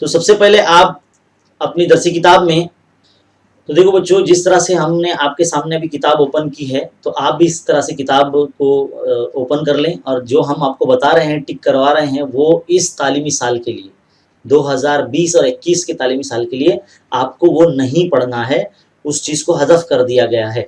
तो सबसे पहले आप अपनी दरसी किताब में, तो देखो बच्चों, जिस तरह से हमने आपके सामने अभी किताब ओपन की है, तो आप भी इस तरह से किताब को ओपन कर लें, और जो हम आपको बता रहे हैं, टिक करवा रहे हैं, वो इस तालीमी साल के लिए 2020 और 21 के तालीमी साल के लिए आपको वो नहीं पढ़ना है, उस चीज़ को हज़फ कर दिया गया है।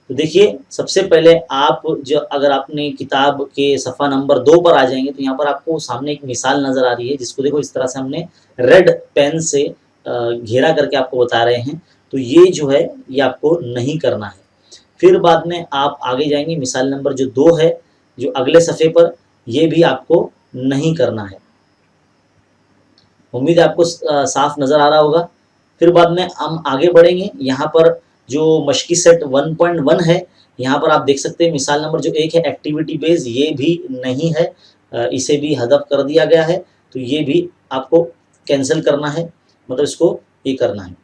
तो देखिए, सबसे पहले आप जो, अगर आपने किताब के सफ़ा नंबर 2 पर आ जाएंगे, तो यहाँ पर आपको सामने एक मिसाल नज़र आ रही है, जिसको देखो इस तरह से हमने रेड पेन से घेरा करके आपको बता रहे हैं। तो ये जो है, ये आपको नहीं करना है। फिर बाद में आप आगे जाएंगे, मिसाल नंबर जो 2 है, जो अगले सफ़े पर, ये भी आपको नहीं करना है। उम्मीद है आपको साफ नज़र आ रहा होगा। फिर बाद में हम आगे बढ़ेंगे, यहाँ पर जो मशकी सेट 1.1 है, यहाँ पर आप देख सकते हैं मिसाल नंबर जो 1 है, एक्टिविटी बेस, ये भी नहीं है, इसे भी हदफ कर दिया गया है। तो ये भी आपको कैंसिल करना है, मतलब इसको ये करना है,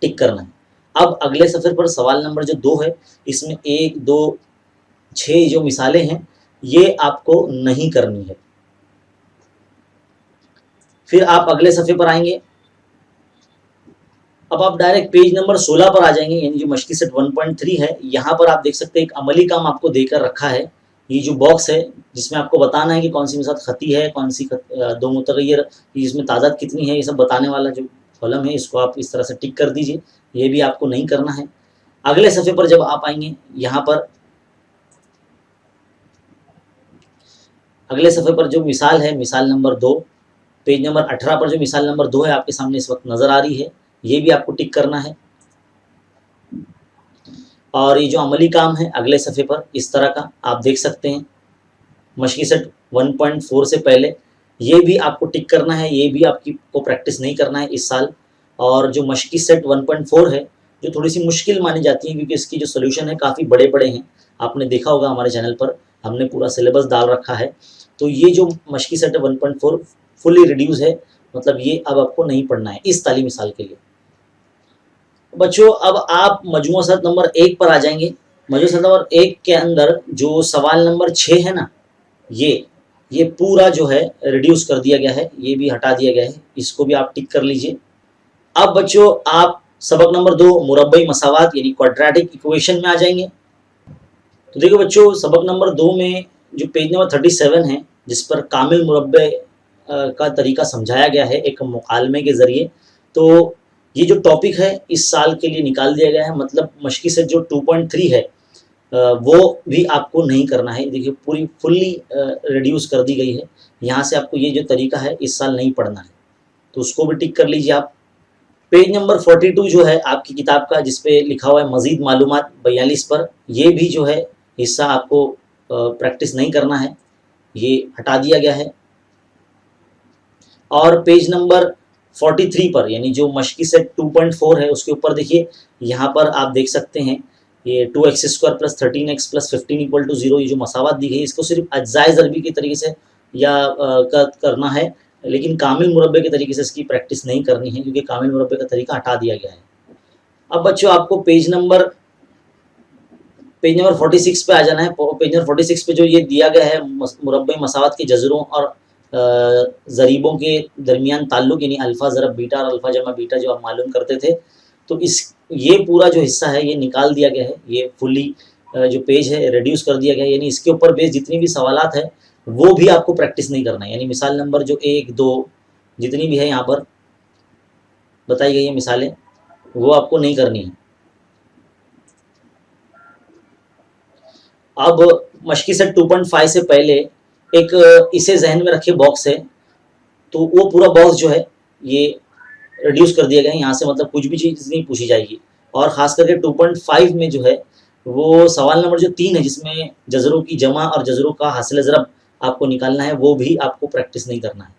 टिक करना है। अब अगले सफ़े पर सवाल नंबर जो 2 है, इसमें 1, 2, 6 जो मिसालें हैं, ये आपको नहीं करनी है। फिर आप अगले सफ़े पर आएंगे, अब आप डायरेक्ट पेज नंबर 16 पर आ जाएंगे, यानी जो मशकी सेट 1.3 है। यहाँ पर आप देख सकते हैं एक अमली काम आपको देकर रखा है, ये जो बॉक्स है, जिसमें आपको बताना है कि कौन सी मिसाल खती है, कौन सी दो मुतगय्यर, इसमें तादाद कितनी है, ये सब बताने वाला जो कॉलम है, इसको आप इस तरह से टिक कर दीजिए, ये भी आपको नहीं करना है। अगले सफ़े पर जब आप आएंगे, यहाँ पर अगले सफ़े पर जो मिसाल है, मिसाल नंबर 2, पेज नंबर 18 पर जो मिसाल नंबर 2 है, आपके सामने इस वक्त नज़र आ रही है, ये भी आपको टिक करना है। और ये जो अमली काम है अगले सफ़े पर, इस तरह का आप देख सकते हैं, मशकी सेट 1.4 से पहले, ये भी आपको टिक करना है, ये भी आपको प्रैक्टिस नहीं करना है इस साल। और जो मशकी सेट 1.4 है, जो थोड़ी सी मुश्किल मानी जाती है, क्योंकि इसकी जो सोल्यूशन है काफ़ी बड़े बड़े हैं, आपने देखा होगा हमारे चैनल पर हमने पूरा सिलेबस डाल रखा है। तो ये जो मशकी सेट 1.4 फुली रिड्यूस है, मतलब ये अब आपको नहीं पढ़ना है इस तालीमी साल के लिए। बच्चों, अब आप मजमूआ सनद नंबर 1 पर आ जाएंगे। मजमूआ सनद नंबर 1 के अंदर जो सवाल नंबर 6 है ना, ये पूरा जो है रिड्यूस कर दिया गया है, ये भी हटा दिया गया है, इसको भी आप टिक कर लीजिए। अब बच्चों, आप सबक नंबर 2 मुरब्बई मसावात यानी क्वाड्रेटिक इक्वेशन में आ जाएंगे। तो देखो बच्चों, सबक नंबर 2 में जो पेज नंबर 37 है, जिस पर कामिल मुरब्बे का तरीका समझाया गया है एक मुकालमे के ज़रिए, तो ये जो टॉपिक है इस साल के लिए निकाल दिया गया है, मतलब मशकी से जो 2.3 है, वो भी आपको नहीं करना है। देखिए, पूरी फुल्ली रिड्यूस कर दी गई है। यहाँ से आपको ये जो तरीका है इस साल नहीं पढ़ना है, तो उसको भी टिक कर लीजिए आप। पेज नंबर 42 जो है आपकी किताब का, जिसपे लिखा हुआ है मज़ीद मालूमात 42 पर, ये भी जो है हिस्सा आपको प्रैक्टिस नहीं करना है, ये हटा दिया गया है। और पेज नंबर 43 पर, यानी जो मशकी सेट 2.4 है, उसके ऊपर देखिए, यहाँ पर आप देख सकते हैं ये 2x² + 13x + 15 = 0, ये जो मसावत दी गई है, इसको सिर्फ अज्जाए ज़रबी के तरीके से या करना है, लेकिन कामिल मुरब्बे के तरीके से इसकी प्रैक्टिस नहीं करनी है, क्योंकि कामिल मुरब्बे का तरीका हटा दिया गया है। अब बच्चों, आपको पेज नंबर 46 पे आ जाना है। पेज नंबर 46 पे जो ये दिया गया है मुरब्बे मसावत के जज़रों और ज़रीबों के दरमियान ताल्लुक़, यानी अल्फ़ा ज़रब बीटा और अल्फ़ा जमा बीटा जो आप मालूम करते थे, तो ये पूरा जो हिस्सा है ये निकाल दिया गया है, ये फुली जो पेज है रिड्यूस कर दिया गया है, यानी इसके ऊपर बेस जितनी भी सवालात है वो भी आपको प्रैक्टिस नहीं करना है। यानी मिसाल नंबर जो 1, 2 जितनी भी है यहाँ पर बताई गई है मिसालें, वो आपको नहीं करनी है। अब मशकी सेट 2.5 से पहले एक इसे जहन में रखे बॉक्स है, तो वो पूरा बॉक्स जो है ये रिड्यूस कर दिया गया है। यहाँ से मतलब कुछ भी चीज़ नहीं पूछी जाएगी। और ख़ास करके 2.5 में जो है वो सवाल नंबर जो 3 है, जिसमें जज़रों की जमा और जज़रों का हासिल ज़रब आपको निकालना है, वो भी आपको प्रैक्टिस नहीं करना है।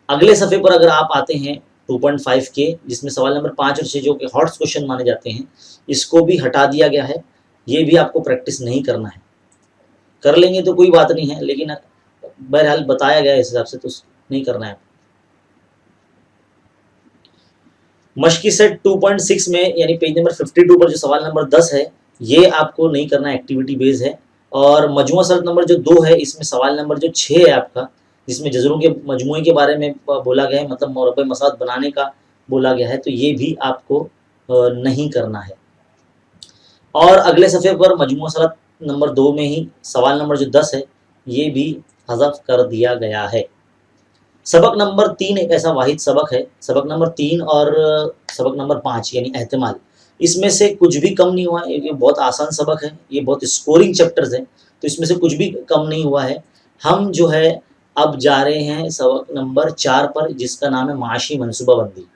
अगले सफ़े पर अगर आप आते हैं 2.5 के, जिसमें सवाल नंबर 5 और 6 जो कि हॉट्स क्वेश्चन माने जाते हैं, इसको भी हटा दिया गया है, ये भी आपको प्रैक्टिस नहीं करना है। कर लेंगे तो कोई बात नहीं है, लेकिन बहरहाल बताया गया है इस हिसाब से, तो नहीं करना है। मशकी सेट 2.6 में, यानी पेज नंबर 52 पर जो सवाल नंबर 10 है, ये आपको नहीं करना, एक्टिविटी बेस्ड है। और मजमूआ सनद नंबर जो 2 है, इसमें सवाल नंबर जो 6 है आपका, जिसमें जजरों के मजमूए के बारे में बोला गया है, मतलब मुरब्बे मसाद बनाने का बोला गया है, तो ये भी आपको नहीं करना है। और अगले सफ़े पर मजमूआ सलात नंबर 2 में ही सवाल नंबर जो 10 है ये भी हज़फ कर दिया गया है। सबक नंबर 3 एक ऐसा वाहिद सबक है, सबक नंबर 3 और सबक नंबर 5 यानी एहतिमाल, इसमें से कुछ भी कम नहीं हुआ है। ये बहुत आसान सबक है, ये बहुत स्कोरिंग चैप्टर्स हैं, तो इसमें से कुछ भी कम नहीं हुआ है। हम जो है अब जा रहे हैं सबक नंबर 4 पर, जिसका नाम है माशी मनसूबाबंदी।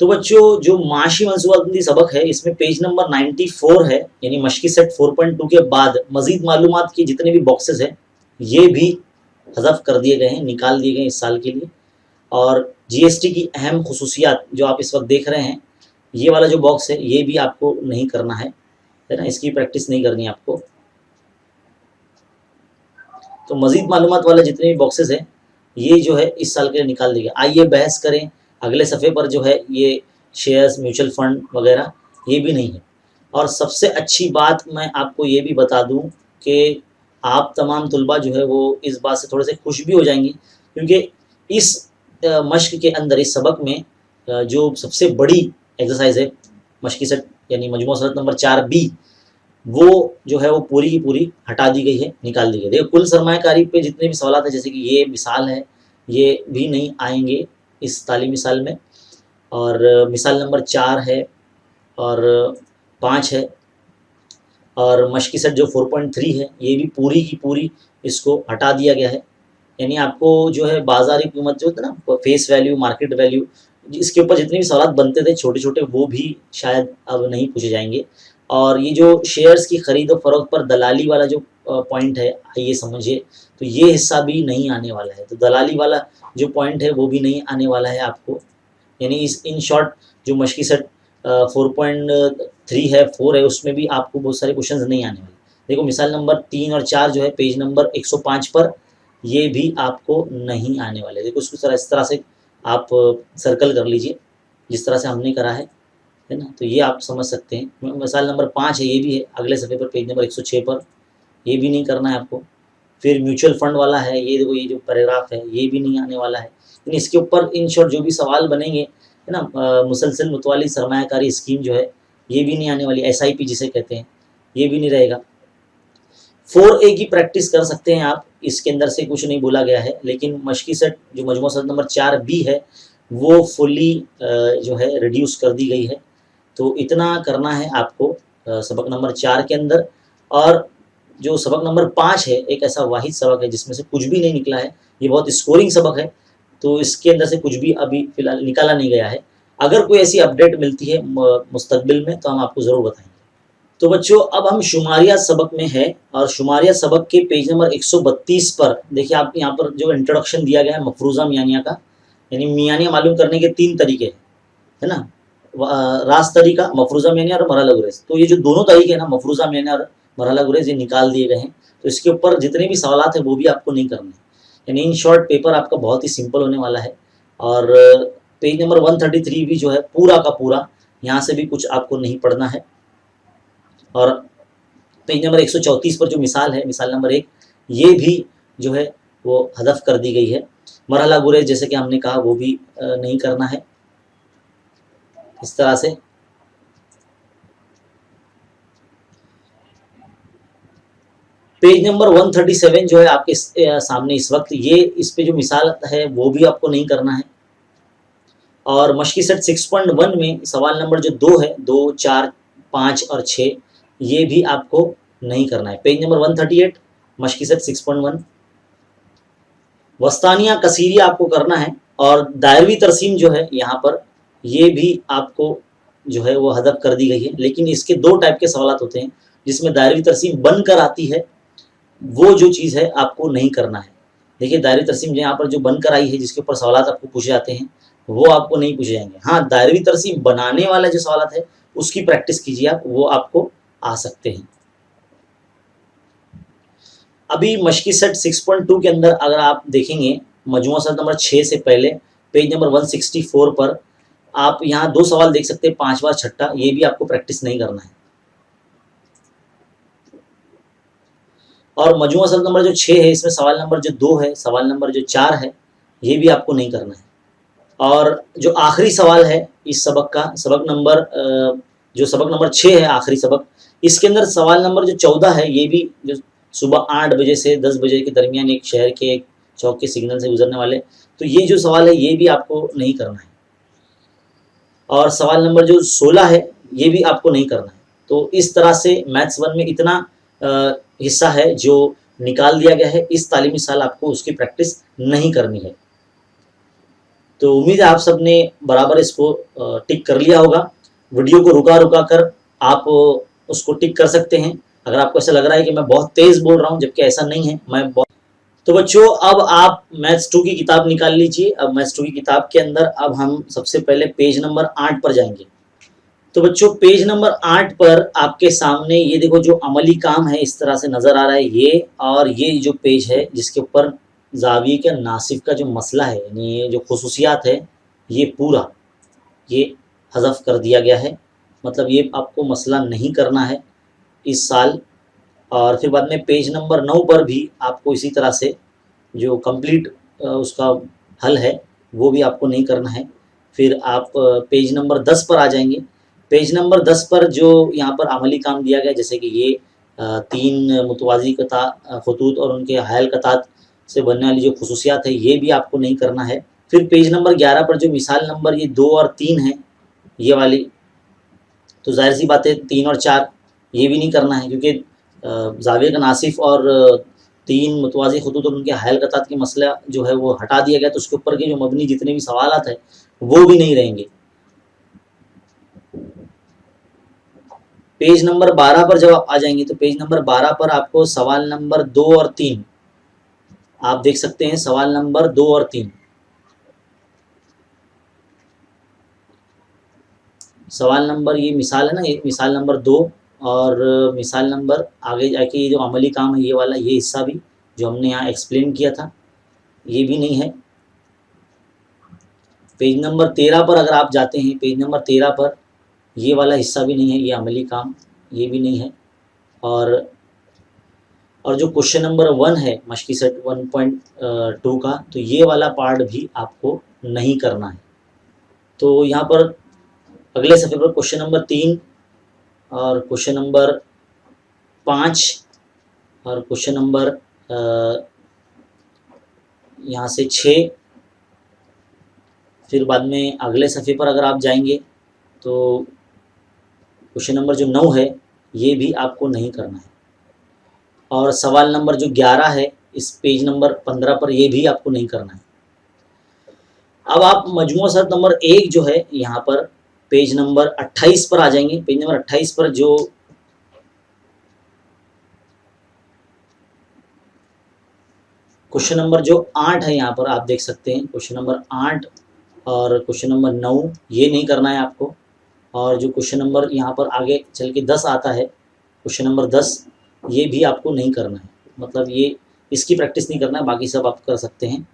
तो बच्चों जो माशी मनसूबाबंदी सबक है इसमें पेज नंबर 94 है, यानी मशकी सेट 4.2 के बाद मजीद मालूमात के जितने भी बॉक्सेस हैं ये भी हज़फ कर दिए गए हैं, निकाल दिए गए इस साल के लिए। और जीएसटी की अहम खुसूसियात जो आप इस वक्त देख रहे हैं, ये वाला जो बॉक्स है ये भी आपको नहीं करना है ना, इसकी प्रैक्टिस नहीं करनी है आपको। तो मजीद मालूमात वाले जितने भी बॉक्सेस हैं ये जो है इस साल के लिए निकाल दिए गए। आइए बहस करें अगले सफ़े पर जो है ये शेयर्स, म्यूचुअल फंड वगैरह ये भी नहीं है। और सबसे अच्छी बात मैं आपको ये भी बता दूं कि आप तमाम तलबा जो है वो इस बात से थोड़े से खुश भी हो जाएंगे, क्योंकि इस मश्क के अंदर, इस सबक में जो सबसे बड़ी एक्सरसाइज है मशकी सेट यानी मजमूआ सलात नंबर 4B, वो जो है वो पूरी की पूरी हटा दी गई है, निकाल दी गई है। देखो कुल सरमायाकारी पे जितने भी सवाल हैं, जैसे कि ये मिसाल है, ये भी नहीं आएंगे इस तालीमी साल में। और मिसाल नंबर 4 है और 5 है, और मशकी सेट जो 4.3 है ये भी पूरी की पूरी इसको हटा दिया गया है। यानी आपको जो है बाज़ारी कीमत जो होता है ना, फेस वैल्यू, मार्केट वैल्यू, इसके ऊपर जितने भी सवाल बनते थे छोटे छोटे, वो भी शायद अब नहीं पूछे जाएंगे। और ये जो शेयर्स की ख़रीद और फ़रोख्त पर दलाली वाला जो पॉइंट है, आइए समझिए, तो ये हिस्सा भी नहीं आने वाला है। तो दलाली वाला जो पॉइंट है वो भी नहीं आने वाला है आपको। यानी इस इन शॉर्ट जो मशकी सेट 4.3 है, 4 है, उसमें भी आपको बहुत सारे क्वेश्चंस नहीं आने वाले। देखो मिसाल नंबर 3 और 4 जो है पेज नंबर 105 पर, ये भी आपको नहीं आने वाले। देखो उसको इस तरह से आप सर्कल कर लीजिए जिस तरह से हमने करा है ना, तो ये आप समझ सकते हैं। मिसाल नंबर 5 है, ये भी है अगले सफ़े पर पेज नंबर 106 पर, ये भी नहीं करना है आपको। फिर म्यूचुअल फंड वाला है, ये देखो ये जो पैराग्राफ है ये भी नहीं आने वाला है। यानी इसके ऊपर इन शॉर्ट जो भी सवाल बनेंगे है ना, मुसलसल मुतवाली सरमायाकारी स्कीम जो है ये भी नहीं आने वाली, SIP जिसे कहते हैं, ये भी नहीं रहेगा। 4A की प्रैक्टिस कर सकते हैं आप, इसके अंदर से कुछ नहीं बोला गया है, लेकिन मशकी सेट जो मजमूआ सलात नंबर 4B है वो फुली जो है रिड्यूस कर दी गई है। तो इतना करना है आपको सबक नंबर 4 के अंदर। और जो सबक नंबर 5 है एक ऐसा वाहिद सबक है जिसमें से कुछ भी नहीं निकला है, ये बहुत स्कोरिंग सबक है, तो इसके अंदर से कुछ भी अभी फ़िलहाल निकाला नहीं गया है। अगर कोई ऐसी अपडेट मिलती है मुस्तकबिल में तो हम आपको ज़रूर बताएंगे। तो बच्चों अब हम शुमारियात सबक में है, और शुमारियात सबक के पेज नंबर 132 पर देखिए, आप यहाँ पर जो इंट्रोडक्शन दिया गया है मफरूज़ा मियानिया का, यानी मियानिया मालूम करने के 3 तरीके है ना, रास तरीका, मफरूज़ा मियानिया और मरहला गुरेज। तो ये जो दोनों तरीके हैं ना, मफरूज़ा मियानिया और मरहला गुरेज, ये निकाल दिए गए हैं। तो इसके ऊपर जितने भी सवालात हैं वो भी आपको नहीं करने, यानी इन शॉर्ट पेपर आपका बहुत ही सिंपल होने वाला है। और पेज नंबर 133 भी जो है पूरा का पूरा, यहाँ से भी कुछ आपको नहीं पढ़ना है। और पेज नंबर 134 पर जो मिसाल है, मिसाल नंबर 1, ये भी जो है वो हदफ कर दी गई है। मरहला गुरेज जैसे कि हमने कहा वो भी नहीं करना है इस तरह से। पेज नंबर 137 जो है आपके सामने इस वक्त, ये इस पे जो मिसाल है वो भी आपको नहीं करना है। और मशकी सेट 6.1 में सवाल नंबर जो 2 है, 2, 4, 5 और 6, ये भी आपको नहीं करना है। पेज नंबर 138 मशकी सेट 6.1। वस्तानिया कसीरिया आपको करना है, और दायरवी तरसीम जो है यहाँ पर ये भी आपको जो है वो हदफ कर दी गई है। लेकिन इसके 2 टाइप के सवाल होते हैं, जिसमें दायरवी तरसीम बनकर आती है, वो जो चीज़ है आपको नहीं करना है। देखिए दायरवी तरसीम जो यहाँ पर जो बनकर आई है, जिसके ऊपर सवाल आपको पूछे जाते हैं, वो आपको नहीं पूछे जाएंगे। हाँ, दायरवी तरसीम बनाने वाला जो सवाल है उसकी प्रैक्टिस कीजिए आप, वो आपको आ सकते हैं। अभी मशकी सेट 6.2 के अंदर अगर आप देखेंगे मजमूआ सलात नंबर 6 से पहले पेज नंबर 164 पर, आप यहाँ 2 सवाल देख सकते हैं, 5वां 6ठा, ये भी आपको प्रैक्टिस नहीं करना है। और मजमूआ सबक नंबर जो 6 है इसमें सवाल नंबर जो 2 है, सवाल नंबर जो 4 है, ये भी आपको नहीं करना है। और जो आखिरी सवाल है इस सबक का, सबक नंबर जो सबक नंबर 6 है आखिरी सबक, इसके अंदर सवाल नंबर जो 14 है, ये भी जो सुबह 8 बजे से 10 बजे के दरमियान एक शहर के एक चौक के सिग्नल से गुजरने वाले, तो ये जो सवाल है ये भी आपको नहीं करना है। और सवाल नंबर जो 16 है ये भी आपको नहीं करना है। तो इस तरह से मैथ्स 1 में इतना हिस्सा है जो निकाल दिया गया है। इस तालीमी साल आपको उसकी प्रैक्टिस नहीं करनी है। तो उम्मीद है आप सबने बराबर इसको टिक कर लिया होगा। वीडियो को रुका रुका कर आप उसको टिक कर सकते हैं। अगर आपको ऐसा लग रहा है कि मैं बहुत तेज़ बोल रहा हूँ, जबकि ऐसा नहीं है, मैं बहुत। तो बच्चों अब आप मैथ्स 2 की किताब निकाल लीजिए। अब मैथ्स 2 की किताब के अंदर अब हम सबसे पहले पेज नंबर 8 पर जाएंगे। तो बच्चों पेज नंबर 8 पर आपके सामने ये देखो जो अमली काम है इस तरह से नज़र आ रहा है ये, और ये जो पेज है जिसके ऊपर ज़ाविये के नासिब का जो मसला है, यानी ये जो खुसूसियात है, ये पूरा ये हज़फ कर दिया गया है। मतलब ये आपको मसला नहीं करना है इस साल। और फिर बाद में पेज नंबर 9 पर भी आपको इसी तरह से जो कंप्लीट उसका हल है वो भी आपको नहीं करना है। फिर आप पेज नंबर 10 पर आ जाएंगे। पेज नंबर 10 पर जो यहाँ पर अमली काम दिया गया, जैसे कि ये 3 मुतवाज़ी खतूत और उनके हायल कतात से बनने वाली जो खुसूसियात है, ये भी आपको नहीं करना है। फिर पेज नंबर 11 पर जो मिसाल नंबर ये 2 और 3 है, ये वाली, तो जाहिर सी बात है 3 और 4 ये भी नहीं करना है, क्योंकि ज़ाविये का नासिफ और 3 मुतवाज़ी खतूत और उनके हायल कतात की मसला जो है वो हटा दिया गया, तो उसके ऊपर के जो मबनी जितने भी सवालात है वो भी नहीं रहेंगे। पेज नंबर 12 पर जब आप आ जाएंगे तो पेज नंबर 12 पर आपको सवाल नंबर 2 और 3 आप देख सकते हैं। सवाल नंबर 2 और 3, सवाल नंबर ये मिसाल है ना, ये मिसाल नंबर 2 और मिसाल नंबर आगे जाके ये जो अमली काम है ये वाला, ये हिस्सा भी जो हमने यहाँ एक्सप्लेन किया था ये भी नहीं है। पेज नंबर 13 पर अगर आप जाते हैं, पेज नंबर 13 पर ये वाला हिस्सा भी नहीं है, ये अमली काम ये भी नहीं है। और जो क्वेश्चन नंबर 1 है मशकी सेट 1.2 का, तो ये वाला पार्ट भी आपको नहीं करना है। तो यहाँ पर अगले सफ़े पर क्वेश्चन नंबर 3 और क्वेश्चन नंबर 5 और क्वेश्चन नंबर यहाँ से 6, फिर बाद में अगले सफ़े पर अगर आप जाएंगे तो क्वेश्चन नंबर जो 9 है ये भी आपको नहीं करना है। और सवाल नंबर जो 11 है इस पेज नंबर 15 पर, ये भी आपको नहीं करना है। अब आप मजमूआ शर्त नंबर 1 जो है यहाँ पर पेज नंबर 28 पर आ जाएंगे। पेज नंबर 28 पर जो क्वेश्चन नंबर जो 8 है यहाँ पर आप देख सकते हैं, क्वेश्चन नंबर 8 और क्वेश्चन नंबर 9 ये नहीं करना है आपको। और जो क्वेश्चन नंबर यहाँ पर आगे चल के 10 आता है, क्वेश्चन नंबर 10, ये भी आपको नहीं करना है। मतलब ये इसकी प्रैक्टिस नहीं करना है, बाकी सब आप कर सकते हैं।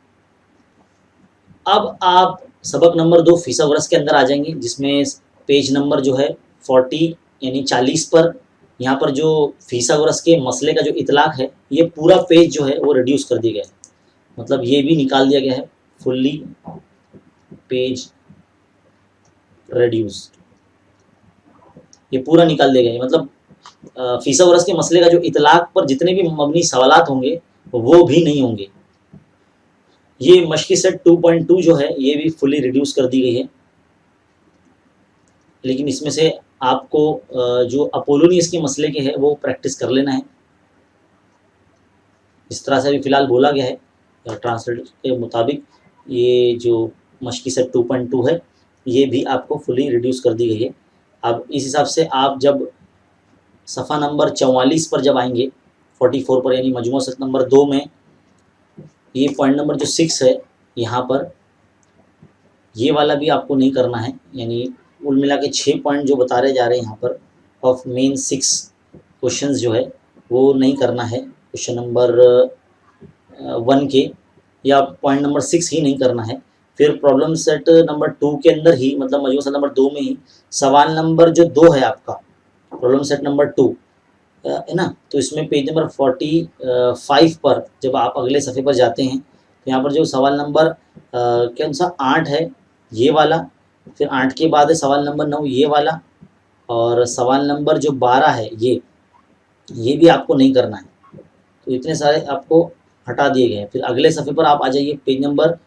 अब आप सबक नंबर 2 फीसागोरस के अंदर आ जाएंगे, जिसमें पेज नंबर जो है 40 यानी 40 पर यहाँ पर जो फीसागोरस के मसले का जो इतलाक है, ये पूरा पेज जो है वो रिड्यूस कर दिया गया है। मतलब ये भी निकाल दिया गया है, फुल्ली पेज रिड्यूस्ड, ये पूरा निकाल दिया गया है। मतलब फीसागोरस के मसले का जो इतलाक पर जितने भी मबनी सवालात होंगे वो भी नहीं होंगे। ये मशकी सेट 2.2 जो है ये भी फुली रिड्यूस कर दी गई है। लेकिन इसमें से आपको जो अपोलोनियस के मसले के है वो प्रैक्टिस कर लेना है। इस तरह से अभी फ़िलहाल बोला गया है ट्रांसलेटर के मुताबिक, ये जो मशकी सेट 2.2 है ये भी आपको फुली रिड्यूस कर दी गई है। अब इस हिसाब से आप जब सफ़ा नंबर 44 पर जब आएंगे 44 पर, यानी मजमूआ सेट नंबर 2 में ये पॉइंट नंबर जो 6 है यहाँ पर, ये वाला भी आपको नहीं करना है। यानी कुल मिला के 6 पॉइंट जो बता रहे जा रहे हैं यहाँ पर ऑफ मेन 6 क्वेश्चंस जो है वो नहीं करना है। क्वेश्चन नंबर 1 के या पॉइंट नंबर 6 ही नहीं करना है। फिर प्रॉब्लम सेट नंबर 2 के अंदर ही, मतलब मजमूआ सेट नंबर 2 में ही सवाल नंबर जो 2 है आपका, प्रॉब्लम सेट नंबर 2, है ना। तो इसमें पेज नंबर 45 पर जब आप अगले सफ़े पर जाते हैं तो यहाँ पर जो सवाल नंबर कौन सा 8 है ये वाला, फिर 8 के बाद है सवाल नंबर 9 ये वाला, और सवाल नंबर जो 12 है ये भी आपको नहीं करना है। तो इतने सारे आपको हटा दिए गए हैं। फिर अगले सफ़े पर आप आ जाइए, पेज नंबर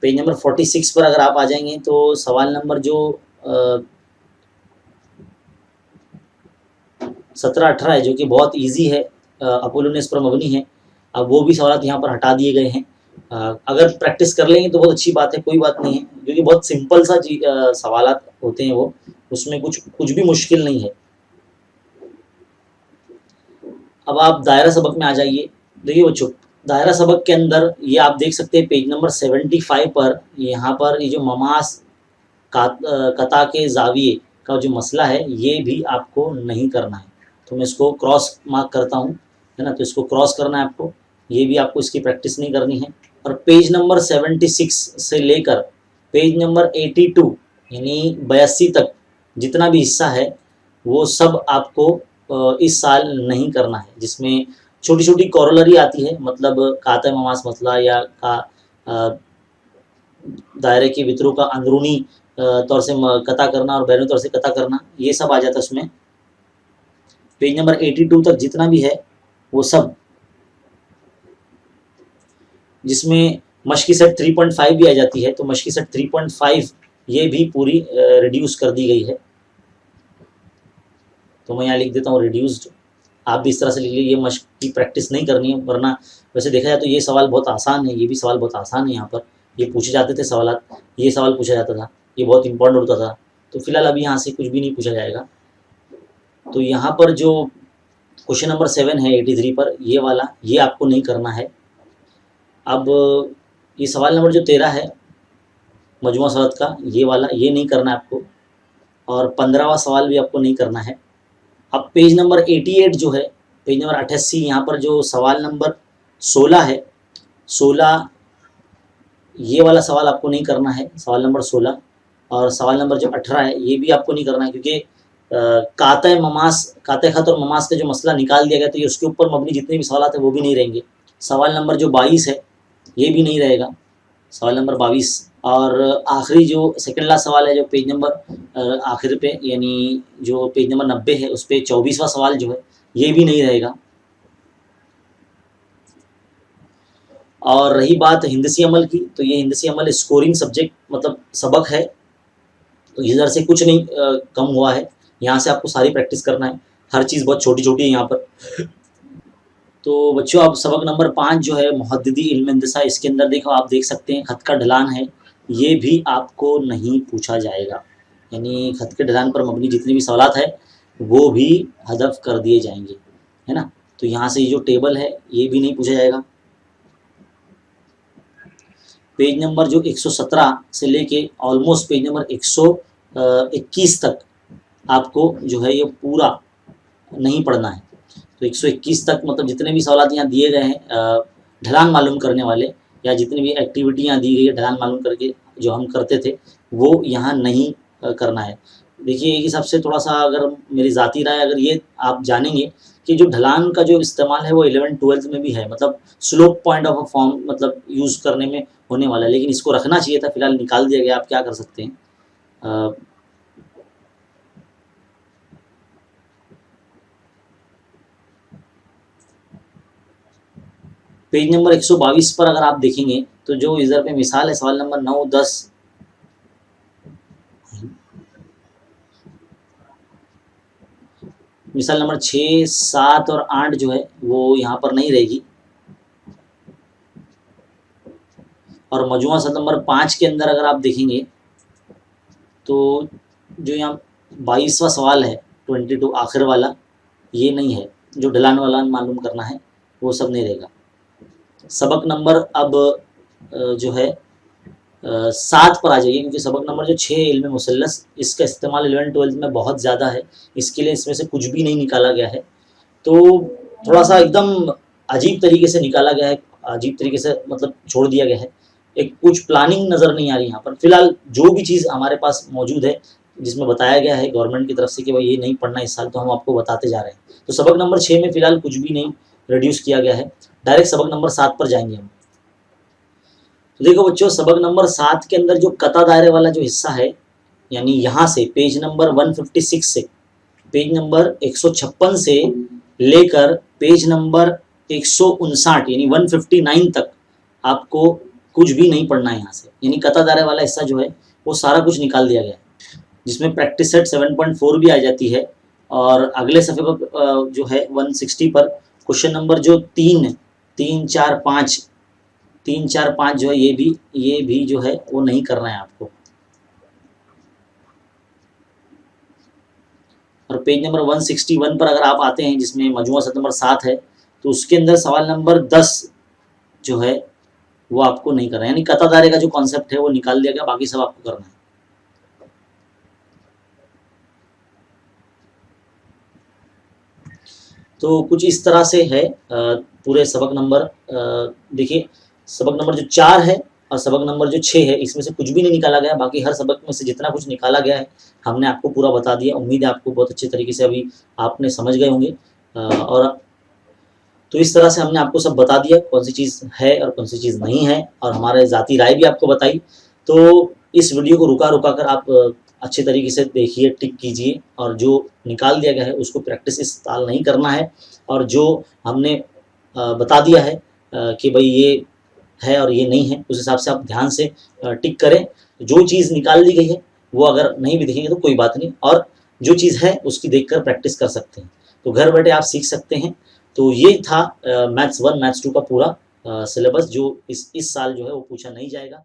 46 पर अगर आप आ जाएंगे तो सवाल नंबर जो 17-18 है जो कि बहुत इजी है, अपोलोनियस पर मबनी है, अब वो भी सवाल यहाँ पर हटा दिए गए हैं। अगर प्रैक्टिस कर लेंगे तो बहुत अच्छी बात है, कोई बात नहीं है, क्योंकि बहुत सिंपल सा सवाल होते हैं वो, उसमें कुछ भी मुश्किल नहीं है। अब आप दायरा सबक में आ जाइए। देखिए बच्चों, दायरा सबक के अंदर ये आप देख सकते हैं पेज नंबर 75 पर, यहाँ पर ये जो ममास कता के जाविये का जो मसला है ये भी आपको नहीं करना है। तो मैं इसको क्रॉस मार्क करता हूँ, है ना। तो इसको क्रॉस करना है आपको, ये भी आपको इसकी प्रैक्टिस नहीं करनी है। और पेज नंबर 76 से लेकर पेज नंबर 82 यानी 82 तक जितना भी हिस्सा है वो सब आपको इस साल नहीं करना है, जिसमें छोटी छोटी कॉरोलरी आती है, मतलब काता ममास मसला या दायरे के वितरों का अंदरूनी तौर से कता करना और बैरूनी तौर से कता करना, ये सब आ जाता है उसमें। पेज नंबर 82 तक जितना भी है वो सब, जिसमें मशकी सेट 3.5 भी आ जाती है, तो मशकी सेट 3.5 ये भी पूरी रिड्यूस कर दी गई है। तो मैं यहाँ लिख देता हूँ रिड्यूस्ड, आप भी इस तरह से लिख लीजिए। ये मशक की प्रैक्टिस नहीं करनी है, वरना वैसे देखा जाए तो ये सवाल बहुत आसान है, ये भी सवाल बहुत आसान है। यहाँ पर ये पूछे जाते थे सवाल, ये सवाल पूछा जाता था, ये बहुत इंपॉर्टेंट होता था। तो फिलहाल अभी यहाँ से कुछ भी नहीं पूछा जाएगा। तो यहाँ पर जो क्वेश्चन नंबर 7 है 83 पर, ये वाला ये आपको नहीं करना है। अब ये सवाल नंबर जो 13 है मजमूआ सवाल का, ये वाला ये नहीं करना है आपको, और 15वां सवाल भी आपको नहीं करना है। अब पेज नंबर 88 जो है, पेज नंबर 88, यहाँ पर जो सवाल नंबर 16 है, 16 ये वाला सवाल आपको नहीं करना है, सवाल नंबर 16। और सवाल नंबर जो 18 है ये भी आपको नहीं करना है, क्योंकि काते ममास, काते खत और ममास का जो मसला निकाल दिया गया, तो ये उसके ऊपर मबनी जितने भी सवाल है वो भी नहीं रहेंगे। सवाल नंबर जो 22 है ये भी नहीं रहेगा, सवाल नंबर 22। और आखिरी जो सेकंड लास्ट सवाल है जो पेज नंबर आखिर पे यानी जो पेज नंबर 90 है उस पर 24वां सवाल जो है ये भी नहीं रहेगा। और रही बात हिंदसी अमल की, तो ये हिंदसी अमल स्कोरिंग सब्जेक्ट मतलब सबक है, तो इधर से कुछ नहीं कम हुआ है, यहाँ से आपको सारी प्रैक्टिस करना है, हर चीज़ बहुत छोटी छोटी है यहाँ पर। तो बच्चों अब सबक नंबर 5 जो है मुहद्दिदी इल्म इंदसा, इसके अंदर देखो आप देख सकते हैं खत का ढलान है, ये भी आपको नहीं पूछा जाएगा, यानी खत के ढलान पर मबनी जितने भी सवालात है वो भी हदफ कर दिए जाएंगे, है ना। तो यहाँ से ये जो टेबल है ये भी नहीं पूछा जाएगा। पेज नंबर जो 117 से लेके ऑलमोस्ट पेज नंबर 121 तक आपको जो है ये पूरा नहीं पढ़ना है। तो 121 तक मतलब जितने भी सवाल यहाँ दिए गए हैं ढलान मालूम करने वाले, या जितनी भी एक्टिविटी यहाँ दी गई है ढलान मालूम करके जो हम करते थे वो यहाँ नहीं करना है। देखिए एक हिसाब से थोड़ा सा अगर मेरी ज़ाती राय, अगर ये आप जानेंगे कि जो ढलान का जो इस्तेमाल है वो 11th-12th में भी है, मतलब slope point of a form मतलब यूज़ करने में होने वाला है, लेकिन इसको रखना चाहिए था, फिलहाल निकाल दिया गया, आप क्या कर सकते हैं। पेज नंबर 122 पर अगर आप देखेंगे तो जो इधर पे मिसाल है सवाल नंबर 9, 10, मिसाल नंबर 6, 7 और 8 जो है वो यहाँ पर नहीं रहेगी। और मजमुआ सवाल नंबर 5 के अंदर अगर आप देखेंगे तो जो यहाँ 22वां सवाल है 22 आखिर वाला, ये नहीं है, जो ढलान वाला मालूम करना है वो सब नहीं रहेगा। सबक नंबर अब जो है 7 पर आ जाइए, क्योंकि सबक नंबर जो 6 इल्म मुसल्लस, इसका इस्तेमाल 11th-12th में बहुत ज़्यादा है, इसके लिए इसमें से कुछ भी नहीं निकाला गया है। तो थोड़ा सा एकदम अजीब तरीके से निकाला गया है, अजीब तरीके से मतलब छोड़ दिया गया है, एक कुछ प्लानिंग नज़र नहीं आ रही यहाँ पर। फिलहाल जो भी चीज़ हमारे पास मौजूद है जिसमें बताया गया है गवर्नमेंट की तरफ से कि भाई ये नहीं पढ़ना इस साल, तो हम आपको बताते जा रहे हैं। तो सबक नंबर 6 में फिलहाल कुछ भी नहीं रिड्यूस किया गया है, डायरेक्ट सबक नंबर 7 पर जाएंगे हम। तो देखो बच्चों, सबक नंबर 7 के अंदर जो कता दायरे वाला जो हिस्सा है, यानी यहाँ से पेज नंबर 156 से, पेज नंबर 156 से लेकर पेज नंबर 159 यानी 159 तक आपको कुछ भी नहीं पढ़ना है यहाँ से, यानी कता दायरे वाला हिस्सा जो है वो सारा कुछ निकाल दिया गया है, जिसमें प्रैक्टिस सेट 7.4 भी आ जाती है। और अगले सफ़े पर जो है 160 पर क्वेश्चन नंबर जो 3, 4, 5 जो है ये भी जो है वो नहीं करना है आपको। और पेज नंबर 161 पर अगर आप आते हैं, जिसमें मजमूआ सत्र नंबर 7 है, तो उसके अंदर सवाल नंबर 10 जो है वो आपको नहीं करना है, यानी कता दायरे का जो कॉन्सेप्ट है वो निकाल दिया गया, बाकी सब आपको करना है। तो कुछ इस तरह से है पूरे सबक नंबर, देखिए सबक नंबर जो 4 है और सबक नंबर जो 6 है, इसमें से कुछ भी नहीं निकाला गया, बाकी हर सबक में से जितना कुछ निकाला गया है हमने आपको पूरा बता दिया। उम्मीद है आपको बहुत अच्छे तरीके से अभी आपने समझ गए होंगे। और तो इस तरह से हमने आपको सब बता दिया कौन सी चीज़ है और कौन सी चीज़ नहीं है, और हमारे ज़ाती राय भी आपको बताई। तो इस वीडियो को रुका रुका कर आप अच्छे तरीके से देखिए, टिक कीजिए, और जो निकाल दिया गया है उसको प्रैक्टिस इस साल नहीं करना है, और जो हमने बता दिया है कि भाई ये है और ये नहीं है, उस हिसाब से आप ध्यान से टिक करें। जो चीज़ निकाल दी गई है वो अगर नहीं भी दिखेंगे तो कोई बात नहीं, और जो चीज़ है उसकी देखकर प्रैक्टिस कर सकते हैं, तो घर बैठे आप सीख सकते हैं। तो ये था मैथ्स 1 मैथ्स 2 का पूरा सिलेबस, जो इस साल जो है वो पूछा नहीं जाएगा।